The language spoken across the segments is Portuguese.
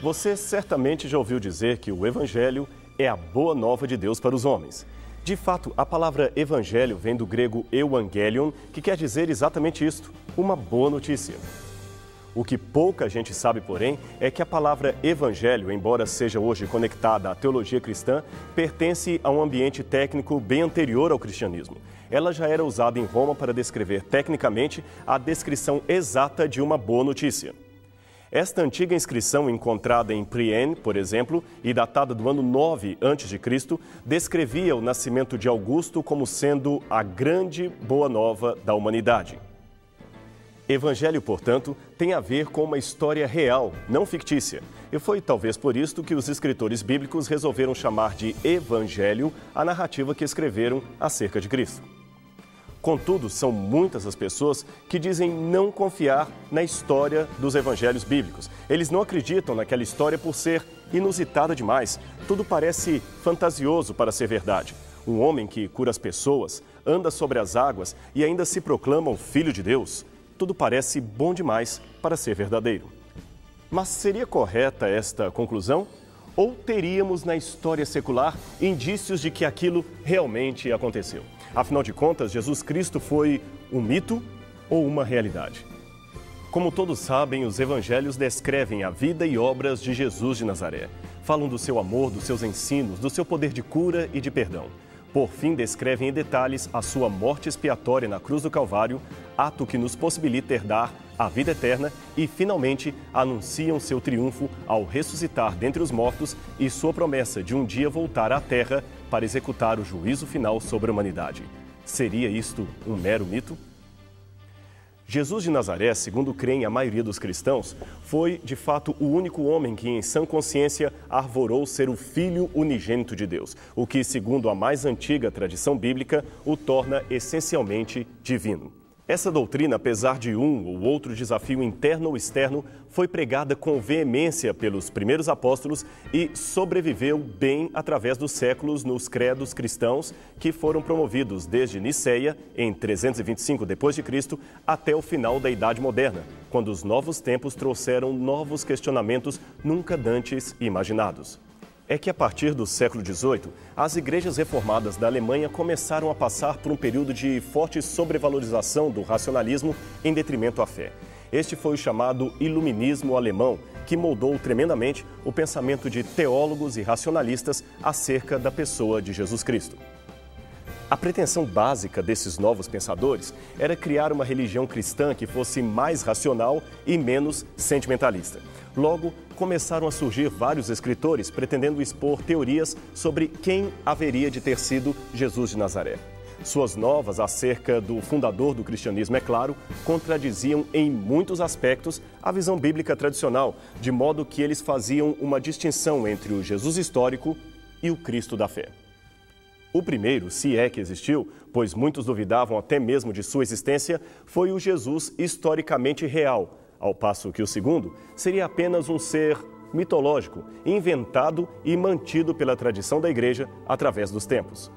Você certamente já ouviu dizer que o Evangelho é a boa nova de Deus para os homens. De fato, a palavra evangelho vem do grego euangelion, que quer dizer exatamente isto, uma boa notícia. O que pouca gente sabe, porém, é que a palavra evangelho, embora seja hoje conectada à teologia cristã, pertence a um ambiente técnico bem anterior ao cristianismo. Ela já era usada em Roma para descrever tecnicamente a descrição exata de uma boa notícia. Esta antiga inscrição, encontrada em Priene, por exemplo, e datada do ano 9 a.C., descrevia o nascimento de Augusto como sendo a grande boa nova da humanidade. Evangelho, portanto, tem a ver com uma história real, não fictícia. E foi talvez por isto que os escritores bíblicos resolveram chamar de Evangelho a narrativa que escreveram acerca de Cristo. Contudo, são muitas as pessoas que dizem não confiar na história dos evangelhos bíblicos. Eles não acreditam naquela história por ser inusitada demais. Tudo parece fantasioso para ser verdade. Um homem que cura as pessoas, anda sobre as águas e ainda se proclama o Filho de Deus. Tudo parece bom demais para ser verdadeiro. Mas seria correta esta conclusão? Ou teríamos na história secular indícios de que aquilo realmente aconteceu? Afinal de contas, Jesus Cristo foi um mito ou uma realidade? Como todos sabem, os evangelhos descrevem a vida e obras de Jesus de Nazaré. Falam do seu amor, dos seus ensinos, do seu poder de cura e de perdão. Por fim, descrevem em detalhes a sua morte expiatória na cruz do Calvário, ato que nos possibilita herdar a vida eterna e, finalmente, anunciam seu triunfo ao ressuscitar dentre os mortos e sua promessa de um dia voltar à Terra para executar o juízo final sobre a humanidade. Seria isto um mero mito? Jesus de Nazaré, segundo creem a maioria dos cristãos, foi, de fato, o único homem que, em sã consciência, arvorou ser o Filho unigênito de Deus, o que, segundo a mais antiga tradição bíblica, o torna essencialmente divino. Essa doutrina, apesar de um ou outro desafio interno ou externo, foi pregada com veemência pelos primeiros apóstolos e sobreviveu bem através dos séculos nos credos cristãos que foram promovidos desde Niceia, em 325 d.C., até o final da Idade Moderna, quando os novos tempos trouxeram novos questionamentos nunca dantes imaginados. É que a partir do século XVIII, as igrejas reformadas da Alemanha começaram a passar por um período de forte sobrevalorização do racionalismo em detrimento à fé. Este foi o chamado Iluminismo alemão, que moldou tremendamente o pensamento de teólogos e racionalistas acerca da pessoa de Jesus Cristo. A pretensão básica desses novos pensadores era criar uma religião cristã que fosse mais racional e menos sentimentalista. Logo, começaram a surgir vários escritores pretendendo expor teorias sobre quem haveria de ter sido Jesus de Nazaré. Suas novas acerca do fundador do cristianismo, é claro, contradiziam em muitos aspectos a visão bíblica tradicional, de modo que eles faziam uma distinção entre o Jesus histórico e o Cristo da fé. O primeiro, se é que existiu, pois muitos duvidavam até mesmo de sua existência, foi o Jesus historicamente real, ao passo que o segundo seria apenas um ser mitológico, inventado e mantido pela tradição da igreja através dos tempos.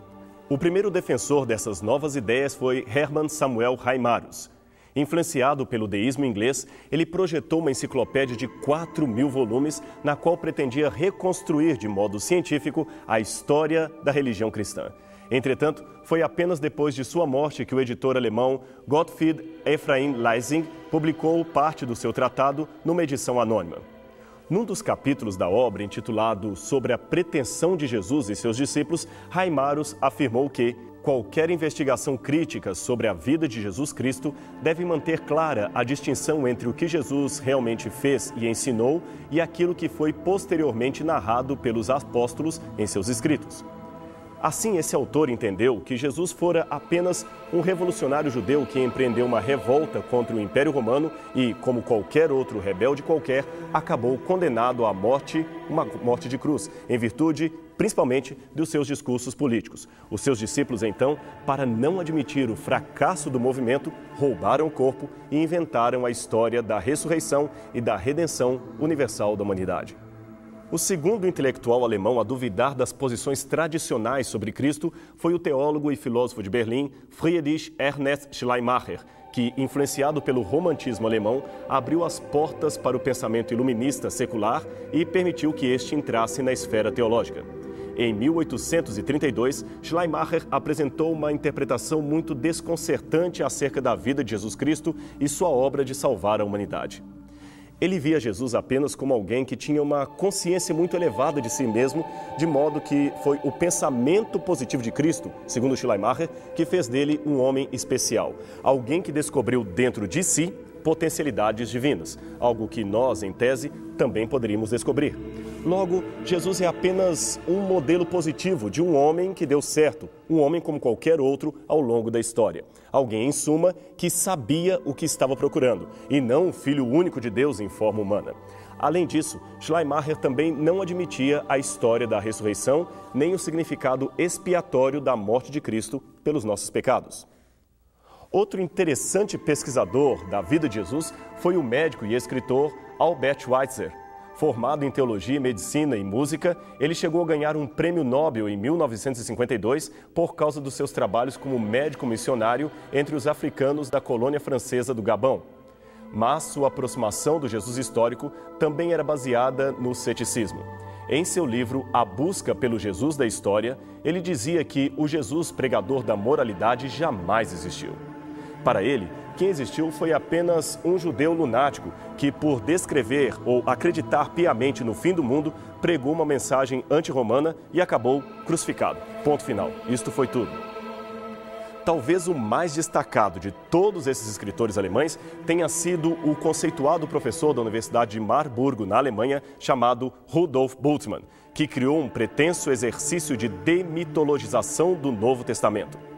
O primeiro defensor dessas novas ideias foi Hermann Samuel Reimarus. Influenciado pelo deísmo inglês, ele projetou uma enciclopédia de 4.000 volumes, na qual pretendia reconstruir de modo científico a história da religião cristã. Entretanto, foi apenas depois de sua morte que o editor alemão Gottfried Ephraim Lessing publicou parte do seu tratado numa edição anônima. Num dos capítulos da obra, intitulado Sobre a pretensão de Jesus e seus discípulos, Reimarus afirmou que qualquer investigação crítica sobre a vida de Jesus Cristo deve manter clara a distinção entre o que Jesus realmente fez e ensinou e aquilo que foi posteriormente narrado pelos apóstolos em seus escritos. Assim, esse autor entendeu que Jesus fora apenas um revolucionário judeu que empreendeu uma revolta contra o Império Romano e, como qualquer outro rebelde qualquer, acabou condenado à morte, uma morte de cruz, em virtude, principalmente, dos seus discursos políticos. Os seus discípulos, então, para não admitir o fracasso do movimento, roubaram o corpo e inventaram a história da ressurreição e da redenção universal da humanidade. O segundo intelectual alemão a duvidar das posições tradicionais sobre Cristo foi o teólogo e filósofo de Berlim, Friedrich Ernst Schleiermacher, que, influenciado pelo romantismo alemão, abriu as portas para o pensamento iluminista secular e permitiu que este entrasse na esfera teológica. Em 1832, Schleiermacher apresentou uma interpretação muito desconcertante acerca da vida de Jesus Cristo e sua obra de salvar a humanidade. Ele via Jesus apenas como alguém que tinha uma consciência muito elevada de si mesmo, de modo que foi o pensamento positivo de Cristo, segundo Schleiermacher, que fez dele um homem especial. Alguém que descobriu dentro de si potencialidades divinas, algo que nós, em tese, também poderíamos descobrir. Logo, Jesus é apenas um modelo positivo de um homem que deu certo, um homem como qualquer outro ao longo da história. Alguém, em suma, que sabia o que estava procurando, e não o Filho único de Deus em forma humana. Além disso, Schleiermacher também não admitia a história da ressurreição, nem o significado expiatório da morte de Cristo pelos nossos pecados. Outro interessante pesquisador da vida de Jesus foi o médico e escritor Albert Schweitzer. Formado em teologia, medicina e música, ele chegou a ganhar um prêmio Nobel em 1952 por causa dos seus trabalhos como médico missionário entre os africanos da colônia francesa do Gabão. Mas sua aproximação do Jesus histórico também era baseada no ceticismo. Em seu livro A Busca pelo Jesus da História, ele dizia que o Jesus pregador da moralidade jamais existiu. Para ele, quem existiu foi apenas um judeu lunático que, por descrever ou acreditar piamente no fim do mundo, pregou uma mensagem anti-romana e acabou crucificado. Ponto final. Isto foi tudo. Talvez o mais destacado de todos esses escritores alemães tenha sido o conceituado professor da Universidade de Marburgo, na Alemanha, chamado Rudolf Bultmann, que criou um pretenso exercício de demitologização do Novo Testamento.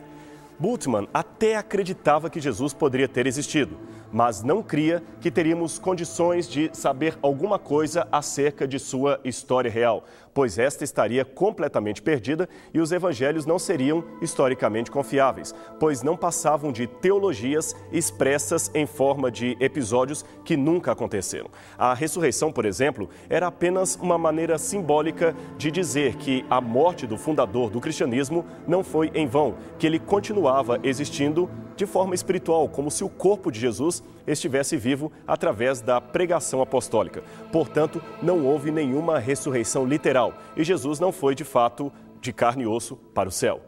Bultmann até acreditava que Jesus poderia ter existido, mas não cria que teríamos condições de saber alguma coisa acerca de sua história real, pois esta estaria completamente perdida e os evangelhos não seriam historicamente confiáveis, pois não passavam de teologias expressas em forma de episódios que nunca aconteceram. A ressurreição, por exemplo, era apenas uma maneira simbólica de dizer que a morte do fundador do cristianismo não foi em vão, que ele continuava existindo de forma espiritual, como se o corpo de Jesus estivesse vivo através da pregação apostólica. Portanto, não houve nenhuma ressurreição literal e Jesus não foi, de fato, de carne e osso para o céu.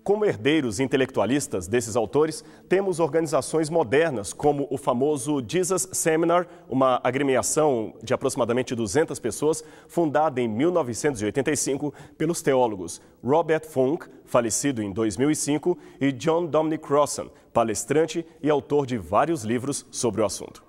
Como herdeiros intelectualistas desses autores, temos organizações modernas, como o famoso Jesus Seminar, uma agremiação de aproximadamente 200 pessoas, fundada em 1985 pelos teólogos Robert Funk, falecido em 2005, e John Dominic Crossan, palestrante e autor de vários livros sobre o assunto.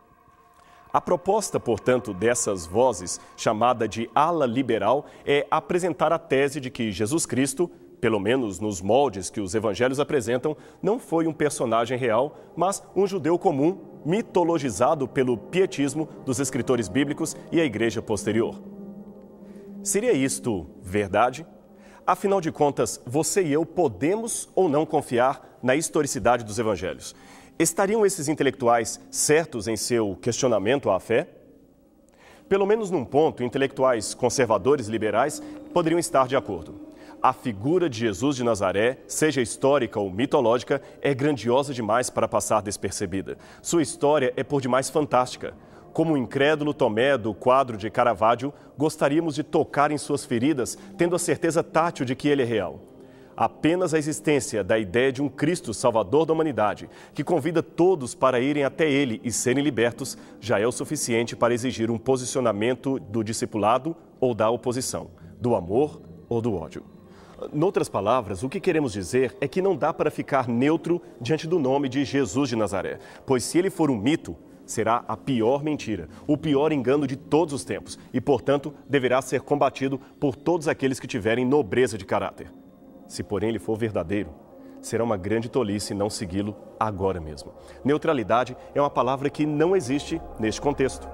A proposta, portanto, dessas vozes, chamada de ala liberal, é apresentar a tese de que Jesus Cristo, pelo menos nos moldes que os evangelhos apresentam, não foi um personagem real, mas um judeu comum, mitologizado pelo pietismo dos escritores bíblicos e a igreja posterior. Seria isto verdade? Afinal de contas, você e eu podemos ou não confiar na historicidade dos evangelhos? Estariam esses intelectuais certos em seu questionamento à fé? Pelo menos num ponto, intelectuais conservadores liberais poderiam estar de acordo. A figura de Jesus de Nazaré, seja histórica ou mitológica, é grandiosa demais para passar despercebida. Sua história é por demais fantástica. Como o incrédulo Tomé do quadro de Caravaggio, gostaríamos de tocar em suas feridas, tendo a certeza tátil de que ele é real. Apenas a existência da ideia de um Cristo Salvador da humanidade, que convida todos para irem até ele e serem libertos, já é o suficiente para exigir um posicionamento do discipulado ou da oposição, do amor ou do ódio. Noutras palavras, o que queremos dizer é que não dá para ficar neutro diante do nome de Jesus de Nazaré, pois se ele for um mito, será a pior mentira, o pior engano de todos os tempos e, portanto, deverá ser combatido por todos aqueles que tiverem nobreza de caráter. Se, porém, ele for verdadeiro, será uma grande tolice não segui-lo agora mesmo. Neutralidade é uma palavra que não existe neste contexto.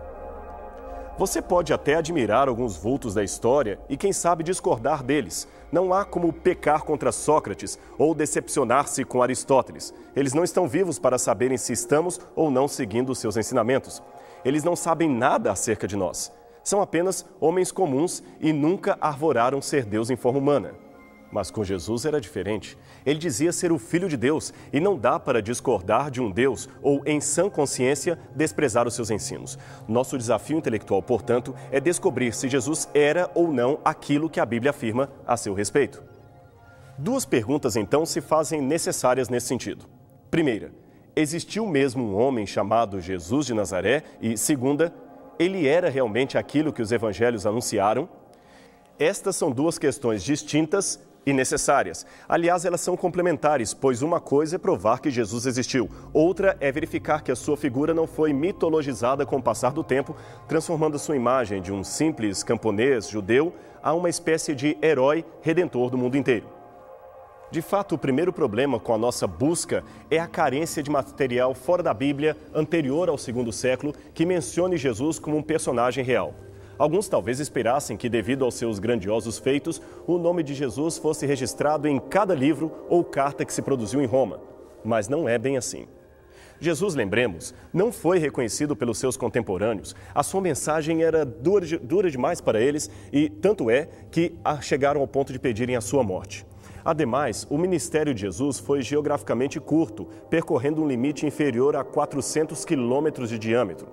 Você pode até admirar alguns vultos da história e, quem sabe, discordar deles. Não há como pecar contra Sócrates ou decepcionar-se com Aristóteles. Eles não estão vivos para saberem se estamos ou não seguindo os seus ensinamentos. Eles não sabem nada acerca de nós. São apenas homens comuns e nunca arvoraram ser Deus em forma humana. Mas com Jesus era diferente. Ele dizia ser o Filho de Deus e não dá para discordar de um Deus ou, em sã consciência, desprezar os seus ensinos. Nosso desafio intelectual, portanto, é descobrir se Jesus era ou não aquilo que a Bíblia afirma a seu respeito. Duas perguntas, então, se fazem necessárias nesse sentido. Primeira, existiu mesmo um homem chamado Jesus de Nazaré? E segunda, ele era realmente aquilo que os evangelhos anunciaram? Estas são duas questões distintas e necessárias. Aliás, elas são complementares, pois uma coisa é provar que Jesus existiu, outra é verificar que a sua figura não foi mitologizada com o passar do tempo, transformando sua imagem de um simples camponês judeu a uma espécie de herói redentor do mundo inteiro. De fato, o primeiro problema com a nossa busca é a carência de material fora da Bíblia, anterior ao segundo século, que mencione Jesus como um personagem real. Alguns talvez esperassem que, devido aos seus grandiosos feitos, o nome de Jesus fosse registrado em cada livro ou carta que se produziu em Roma. Mas não é bem assim. Jesus, lembremos, não foi reconhecido pelos seus contemporâneos. A sua mensagem era dura demais para eles e tanto é que chegaram ao ponto de pedirem a sua morte. Ademais, o ministério de Jesus foi geograficamente curto, percorrendo um limite inferior a 400 quilômetros de diâmetro.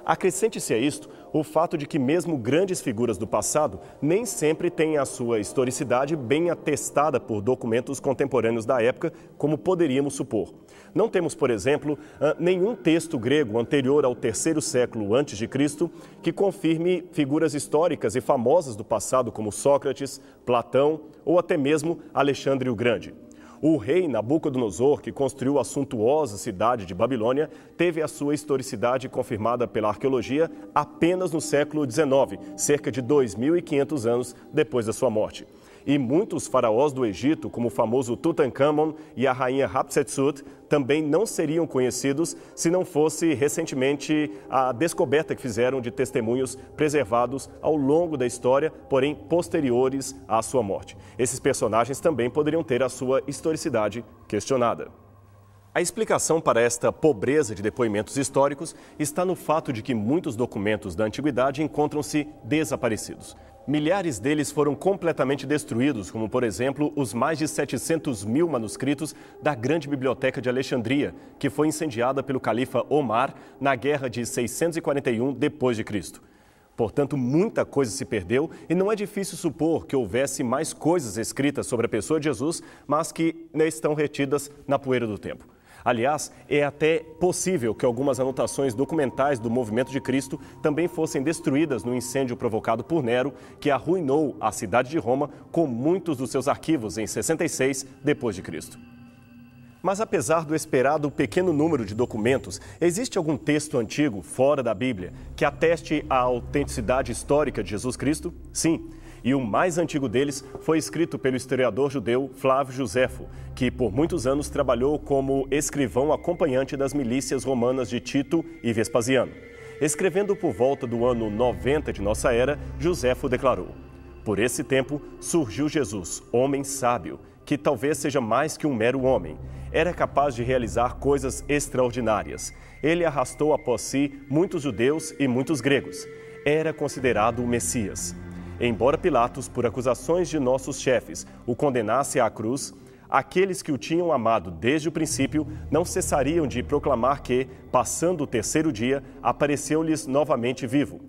Acrescente-se a isto o fato de que mesmo grandes figuras do passado nem sempre têm a sua historicidade bem atestada por documentos contemporâneos da época, como poderíamos supor. Não temos, por exemplo, nenhum texto grego anterior ao terceiro século antes de Cristo que confirme figuras históricas e famosas do passado como Sócrates, Platão ou até mesmo Alexandre o Grande. O rei Nabucodonosor, que construiu a suntuosa cidade de Babilônia, teve a sua historicidade confirmada pela arqueologia apenas no século XIX, cerca de 2.500 anos depois da sua morte. E muitos faraós do Egito, como o famoso Tutankhamon e a rainha Hatshepsut, também não seriam conhecidos se não fosse recentemente a descoberta que fizeram de testemunhos preservados ao longo da história, porém posteriores à sua morte. Esses personagens também poderiam ter a sua historicidade questionada. A explicação para esta pobreza de depoimentos históricos está no fato de que muitos documentos da antiguidade encontram-se desaparecidos. Milhares deles foram completamente destruídos, como, por exemplo, os mais de 700 mil manuscritos da Grande Biblioteca de Alexandria, que foi incendiada pelo califa Omar na Guerra de 641 d.C. Portanto, muita coisa se perdeu e não é difícil supor que houvesse mais coisas escritas sobre a pessoa de Jesus, mas que estão retidas na poeira do tempo. Aliás, é até possível que algumas anotações documentais do movimento de Cristo também fossem destruídas no incêndio provocado por Nero, que arruinou a cidade de Roma com muitos dos seus arquivos em 66 d.C. Mas apesar do esperado pequeno número de documentos, existe algum texto antigo, fora da Bíblia, que ateste a autenticidade histórica de Jesus Cristo? Sim. E o mais antigo deles foi escrito pelo historiador judeu Flávio Josefo, que por muitos anos trabalhou como escrivão acompanhante das milícias romanas de Tito e Vespasiano. Escrevendo por volta do ano 90 de nossa era, Josefo declarou: "Por esse tempo surgiu Jesus, homem sábio, que talvez seja mais que um mero homem. Era capaz de realizar coisas extraordinárias. Ele arrastou após si muitos judeus e muitos gregos. Era considerado o Messias. Embora Pilatos, por acusações de nossos chefes, o condenasse à cruz, aqueles que o tinham amado desde o princípio não cessariam de proclamar que, passando o terceiro dia, apareceu-lhes novamente vivo.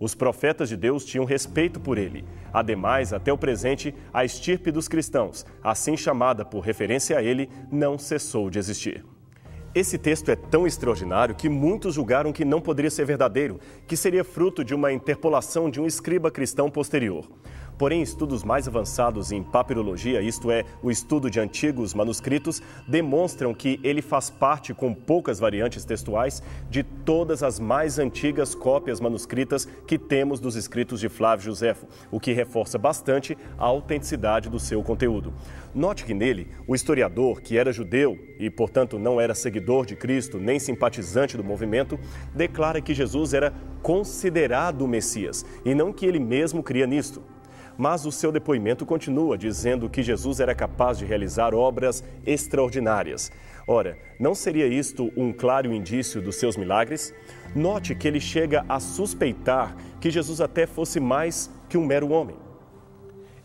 Os profetas de Deus tinham respeito por ele. Ademais, até o presente, a estirpe dos cristãos, assim chamada por referência a ele, não cessou de existir." Esse texto é tão extraordinário que muitos julgaram que não poderia ser verdadeiro, que seria fruto de uma interpolação de um escriba cristão posterior. Porém, estudos mais avançados em papirologia, isto é, o estudo de antigos manuscritos, demonstram que ele faz parte, com poucas variantes textuais, de todas as mais antigas cópias manuscritas que temos dos escritos de Flávio Josefo, o que reforça bastante a autenticidade do seu conteúdo. Note que nele, o historiador, que era judeu e, portanto, não era seguidor de Cristo nem simpatizante do movimento, declara que Jesus era considerado o Messias e não que ele mesmo cria nisto. Mas o seu depoimento continua dizendo que Jesus era capaz de realizar obras extraordinárias. Ora, não seria isto um claro indício dos seus milagres? Note que ele chega a suspeitar que Jesus até fosse mais que um mero homem.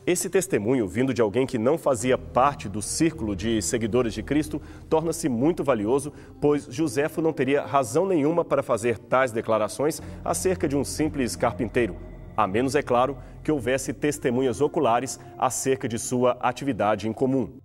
Esse testemunho, vindo de alguém que não fazia parte do círculo de seguidores de Cristo, torna-se muito valioso, pois Joséfo não teria razão nenhuma para fazer tais declarações acerca de um simples carpinteiro, a menos, é claro, que houvesse testemunhas oculares acerca de sua atividade em comum.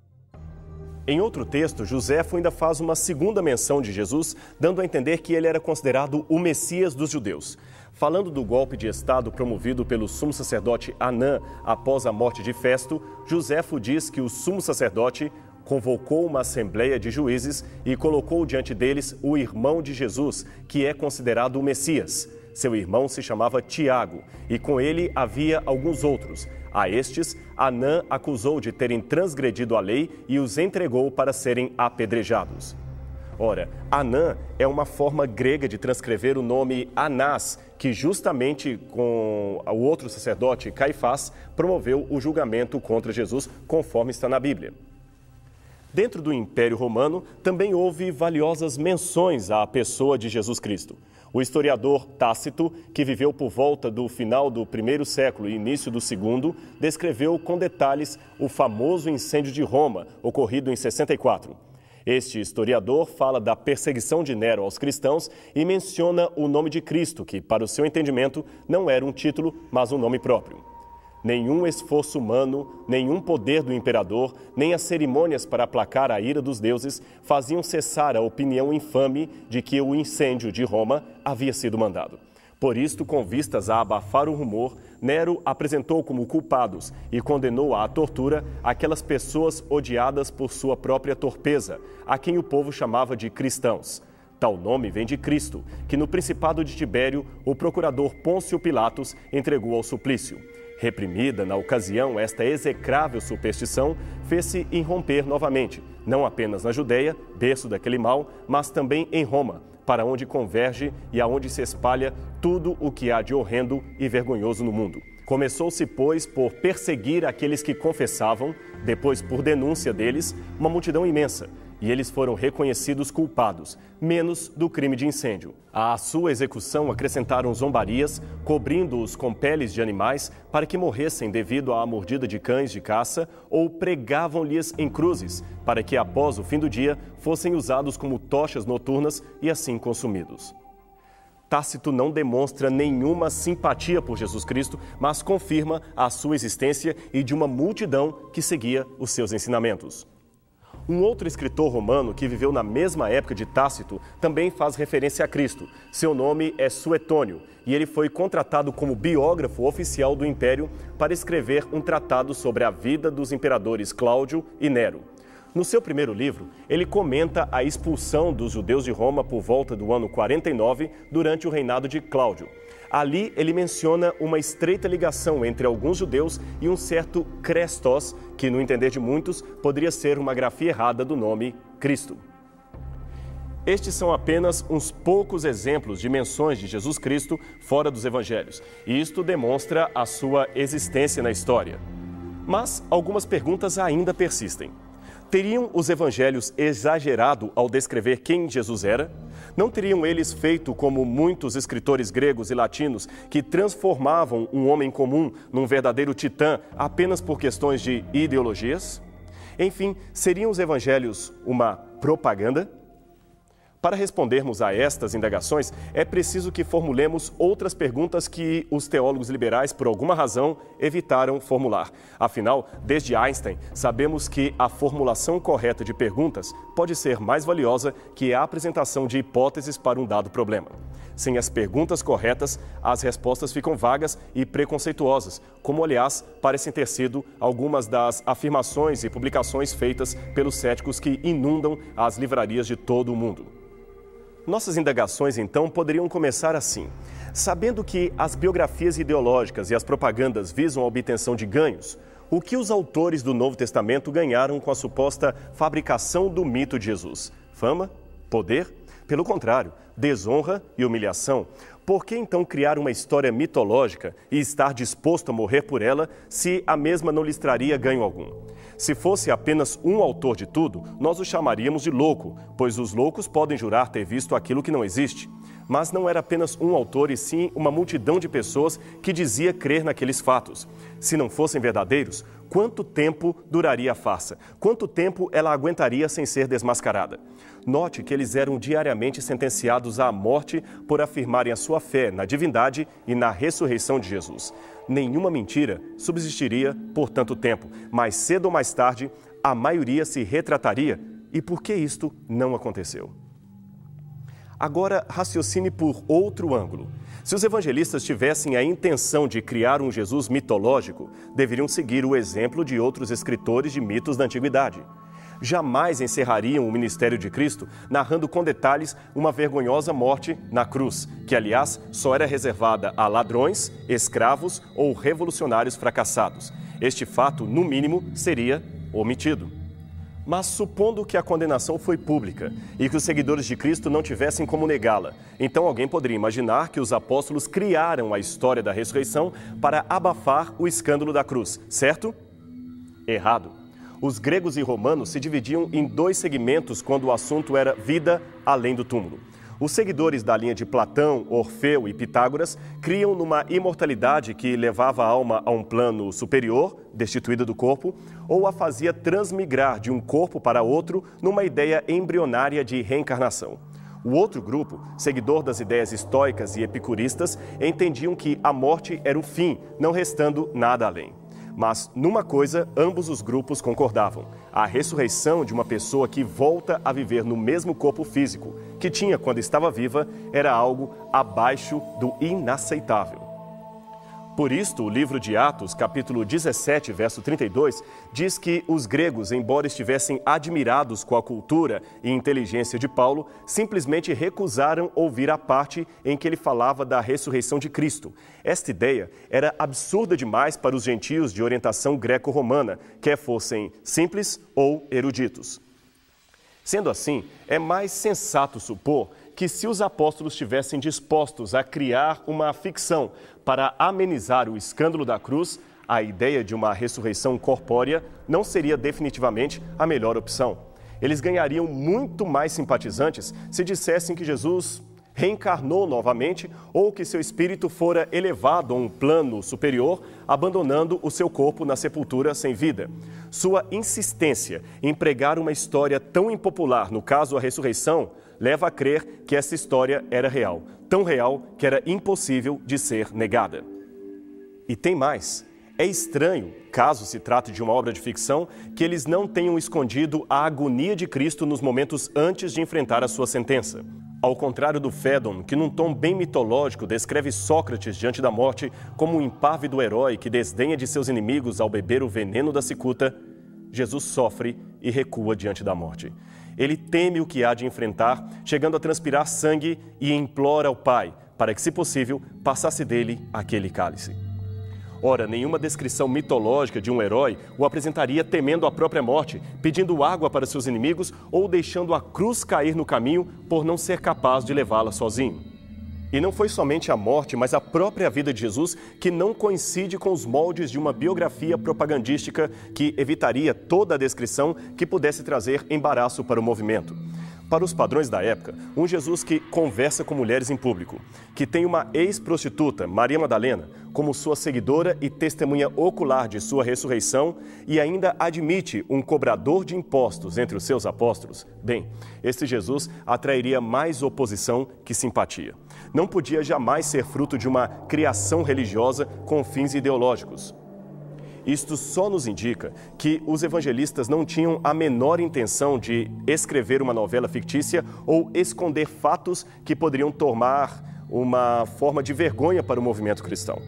Em outro texto, Joséfo ainda faz uma segunda menção de Jesus, dando a entender que ele era considerado o Messias dos judeus. Falando do golpe de Estado promovido pelo sumo sacerdote Anã após a morte de Festo, Joséfo diz que o sumo sacerdote convocou uma assembleia de juízes e colocou diante deles o irmão de Jesus, que é considerado o Messias. Seu irmão se chamava Tiago, e com ele havia alguns outros. A estes, Anã acusou de terem transgredido a lei e os entregou para serem apedrejados. Ora, Anã é uma forma grega de transcrever o nome Anás, que justamente com o outro sacerdote, Caifás, promoveu o julgamento contra Jesus, conforme está na Bíblia. Dentro do Império Romano, também houve valiosas menções à pessoa de Jesus Cristo. O historiador Tácito, que viveu por volta do final do primeiro século e início do segundo, descreveu com detalhes o famoso incêndio de Roma, ocorrido em 64. Este historiador fala da perseguição de Nero aos cristãos e menciona o nome de Cristo, que, para o seu entendimento, não era um título, mas um nome próprio. Nenhum esforço humano, nenhum poder do imperador, nem as cerimônias para aplacar a ira dos deuses faziam cessar a opinião infame de que o incêndio de Roma havia sido mandado. Por isto, com vistas a abafar o rumor, Nero apresentou como culpados e condenou à tortura aquelas pessoas odiadas por sua própria torpeza, a quem o povo chamava de cristãos. Tal nome vem de Cristo, que no principado de Tibério, o procurador Pôncio Pilatos entregou ao suplício. Reprimida na ocasião, esta execrável superstição fez-se irromper novamente, não apenas na Judéia, berço daquele mal, mas também em Roma, para onde converge e aonde se espalha tudo o que há de horrendo e vergonhoso no mundo. Começou-se, pois, por perseguir aqueles que confessavam, depois por denúncia deles, uma multidão imensa, e eles foram reconhecidos culpados, menos do crime de incêndio. À sua execução acrescentaram zombarias, cobrindo-os com peles de animais para que morressem devido à mordida de cães de caça, ou pregavam-lhes em cruzes, para que após o fim do dia fossem usados como tochas noturnas e assim consumidos. Tácito não demonstra nenhuma simpatia por Jesus Cristo, mas confirma a sua existência e de uma multidão que seguia os seus ensinamentos. Um outro escritor romano que viveu na mesma época de Tácito também faz referência a Cristo. Seu nome é Suetônio e ele foi contratado como biógrafo oficial do Império para escrever um tratado sobre a vida dos imperadores Cláudio e Nero. No seu primeiro livro, ele comenta a expulsão dos judeus de Roma por volta do ano 49, durante o reinado de Cláudio. Ali, ele menciona uma estreita ligação entre alguns judeus e um certo Crestos, que, no entender de muitos, poderia ser uma grafia errada do nome Cristo. Estes são apenas uns poucos exemplos de menções de Jesus Cristo fora dos evangelhos, e isto demonstra a sua existência na história. Mas algumas perguntas ainda persistem. Teriam os evangelhos exagerado ao descrever quem Jesus era? Não teriam eles feito como muitos escritores gregos e latinos que transformavam um homem comum num verdadeiro titã apenas por questões de ideologias? Enfim, seriam os evangelhos uma propaganda? Para respondermos a estas indagações, é preciso que formulemos outras perguntas que os teólogos liberais, por alguma razão, evitaram formular. Afinal, desde Einstein, sabemos que a formulação correta de perguntas pode ser mais valiosa que a apresentação de hipóteses para um dado problema. Sem as perguntas corretas, as respostas ficam vagas e preconceituosas, como, aliás, parecem ter sido algumas das afirmações e publicações feitas pelos céticos que inundam as livrarias de todo o mundo. Nossas indagações, então, poderiam começar assim. Sabendo que as biografias ideológicas e as propagandas visam a obtenção de ganhos, o que os autores do Novo Testamento ganharam com a suposta fabricação do mito de Jesus? Fama? Poder? Pelo contrário, desonra e humilhação. Por que então criar uma história mitológica e estar disposto a morrer por ela se a mesma não lhes traria ganho algum? Se fosse apenas um autor de tudo, nós o chamaríamos de louco, pois os loucos podem jurar ter visto aquilo que não existe. Mas não era apenas um autor, e sim uma multidão de pessoas que dizia crer naqueles fatos. Se não fossem verdadeiros, quanto tempo duraria a farsa? Quanto tempo ela aguentaria sem ser desmascarada? Note que eles eram diariamente sentenciados à morte por afirmarem a sua fé na divindade e na ressurreição de Jesus. Nenhuma mentira subsistiria por tanto tempo, mas cedo ou mais tarde, a maioria se retrataria. E por que isto não aconteceu? Agora, raciocine por outro ângulo. Se os evangelistas tivessem a intenção de criar um Jesus mitológico, deveriam seguir o exemplo de outros escritores de mitos da antiguidade. Jamais encerrariam o ministério de Cristo narrando com detalhes uma vergonhosa morte na cruz, que, aliás, só era reservada a ladrões, escravos ou revolucionários fracassados. Este fato, no mínimo, seria omitido. Mas supondo que a condenação foi pública e que os seguidores de Cristo não tivessem como negá-la, então alguém poderia imaginar que os apóstolos criaram a história da ressurreição para abafar o escândalo da cruz, certo? Errado. Os gregos e romanos se dividiam em dois segmentos quando o assunto era vida além do túmulo. Os seguidores da linha de Platão, Orfeu e Pitágoras criam numa imortalidade que levava a alma a um plano superior, destituída do corpo, ou a fazia transmigrar de um corpo para outro numa ideia embrionária de reencarnação. O outro grupo, seguidor das ideias estoicas e epicuristas, entendiam que a morte era o fim, não restando nada além. Mas numa coisa, ambos os grupos concordavam: a ressurreição de uma pessoa que volta a viver no mesmo corpo físico que tinha quando estava viva era algo abaixo do inaceitável. Por isto, o livro de Atos, capítulo 17, verso 32, diz que os gregos, embora estivessem admirados com a cultura e inteligência de Paulo, simplesmente recusaram ouvir a parte em que ele falava da ressurreição de Cristo. Esta ideia era absurda demais para os gentios de orientação greco-romana, quer fossem simples ou eruditos. Sendo assim, é mais sensato supor que se os apóstolos estivessem dispostos a criar uma ficção para amenizar o escândalo da cruz, a ideia de uma ressurreição corpórea não seria definitivamente a melhor opção. Eles ganhariam muito mais simpatizantes se dissessem que Jesus reencarnou novamente ou que seu espírito fora elevado a um plano superior, abandonando o seu corpo na sepultura sem vida. Sua insistência em pregar uma história tão impopular, no caso a ressurreição, leva a crer que essa história era real, tão real que era impossível de ser negada. E tem mais. É estranho, caso se trate de uma obra de ficção, que eles não tenham escondido a agonia de Cristo nos momentos antes de enfrentar a sua sentença. Ao contrário do Fédon, que num tom bem mitológico descreve Sócrates diante da morte como um impávido herói que desdenha de seus inimigos ao beber o veneno da cicuta, Jesus sofre e recua diante da morte. Ele teme o que há de enfrentar, chegando a transpirar sangue, e implora ao Pai para que, se possível, passasse dele aquele cálice. Ora, nenhuma descrição mitológica de um herói o apresentaria temendo a própria morte, pedindo água para seus inimigos ou deixando a cruz cair no caminho por não ser capaz de levá-la sozinho. E não foi somente a morte, mas a própria vida de Jesus que não coincide com os moldes de uma biografia propagandística que evitaria toda a descrição que pudesse trazer embaraço para o movimento. Para os padrões da época, um Jesus que conversa com mulheres em público, que tem uma ex-prostituta, Maria Madalena, como sua seguidora e testemunha ocular de sua ressurreição e ainda admite um cobrador de impostos entre os seus apóstolos, bem, este Jesus atrairia mais oposição que simpatia. Não podia jamais ser fruto de uma criação religiosa com fins ideológicos. Isto só nos indica que os evangelistas não tinham a menor intenção de escrever uma novela fictícia ou esconder fatos que poderiam tomar uma forma de vergonha para o movimento cristão.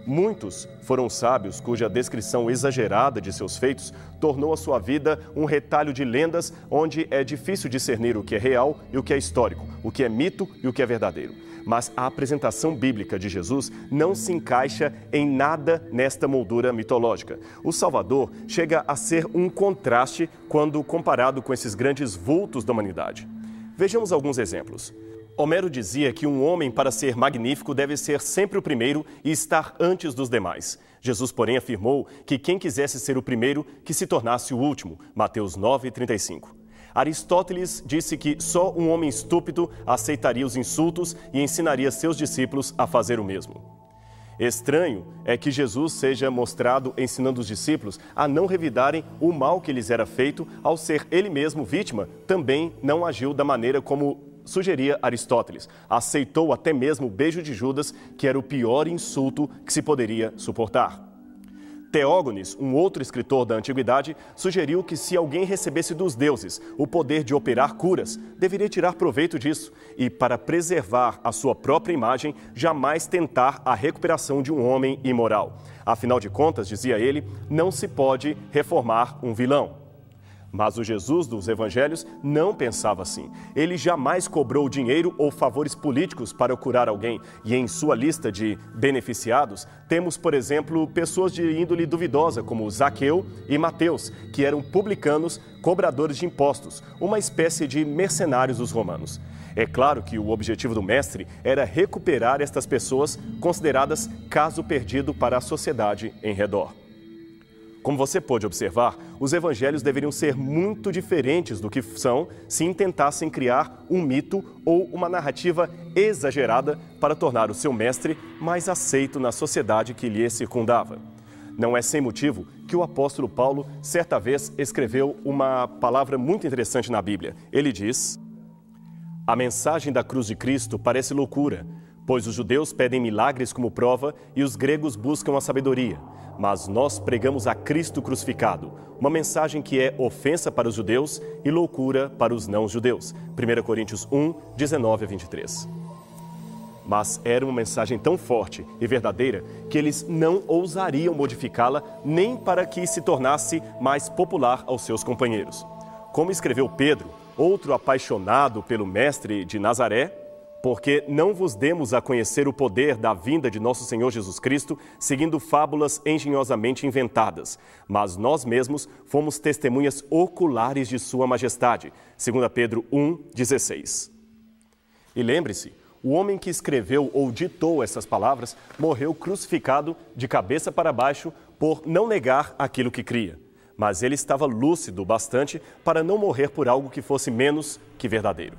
Muitos foram sábios cuja descrição exagerada de seus feitos tornou a sua vida um retalho de lendas onde é difícil discernir o que é real e o que é histórico, o que é mito e o que é verdadeiro. Mas a apresentação bíblica de Jesus não se encaixa em nada nesta moldura mitológica. O Salvador chega a ser um contraste quando comparado com esses grandes vultos da humanidade. Vejamos alguns exemplos. Homero dizia que um homem, para ser magnífico, deve ser sempre o primeiro e estar antes dos demais. Jesus, porém, afirmou que quem quisesse ser o primeiro, que se tornasse o último. Mateus 9:35. Aristóteles disse que só um homem estúpido aceitaria os insultos e ensinaria seus discípulos a fazer o mesmo. Estranho é que Jesus seja mostrado ensinando os discípulos a não revidarem o mal que lhes era feito, ao ser ele mesmo vítima, também não agiu da maneira como sugeria Aristóteles. Aceitou até mesmo o beijo de Judas, que era o pior insulto que se poderia suportar. Teógenes, um outro escritor da antiguidade, sugeriu que se alguém recebesse dos deuses o poder de operar curas, deveria tirar proveito disso e, para preservar a sua própria imagem, jamais tentar a recuperação de um homem imoral. Afinal de contas, dizia ele, não se pode reformar um vilão. Mas o Jesus dos evangelhos não pensava assim. Ele jamais cobrou dinheiro ou favores políticos para curar alguém. E em sua lista de beneficiados, temos, por exemplo, pessoas de índole duvidosa, como Zaqueu e Mateus, que eram publicanos, cobradores de impostos, uma espécie de mercenários dos romanos. É claro que o objetivo do mestre era recuperar estas pessoas consideradas caso perdido para a sociedade em redor. Como você pôde observar, os evangelhos deveriam ser muito diferentes do que são se intentassem criar um mito ou uma narrativa exagerada para tornar o seu mestre mais aceito na sociedade que lhe circundava. Não é sem motivo que o apóstolo Paulo, certa vez, escreveu uma palavra muito interessante na Bíblia. Ele diz: "A mensagem da cruz de Cristo parece loucura, pois os judeus pedem milagres como prova e os gregos buscam a sabedoria. Mas nós pregamos a Cristo crucificado, uma mensagem que é ofensa para os judeus e loucura para os não-judeus." 1 Coríntios 1, 19 a 23. Mas era uma mensagem tão forte e verdadeira que eles não ousariam modificá-la nem para que se tornasse mais popular aos seus companheiros. Como escreveu Pedro, outro apaixonado pelo Mestre de Nazaré, porque não vos demos a conhecer o poder da vinda de nosso Senhor Jesus Cristo, seguindo fábulas engenhosamente inventadas, mas nós mesmos fomos testemunhas oculares de sua majestade. 2 Pedro 1, 16. E lembre-se, o homem que escreveu ou ditou essas palavras morreu crucificado de cabeça para baixo por não negar aquilo que cria. Mas ele estava lúcido bastante para não morrer por algo que fosse menos que verdadeiro.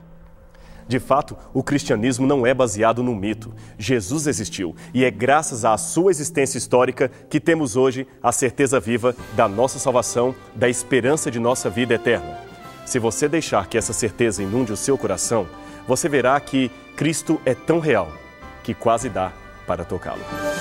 De fato, o cristianismo não é baseado no mito. Jesus existiu e é graças à sua existência histórica que temos hoje a certeza viva da nossa salvação, da esperança de nossa vida eterna. Se você deixar que essa certeza inunde o seu coração, você verá que Cristo é tão real que quase dá para tocá-lo.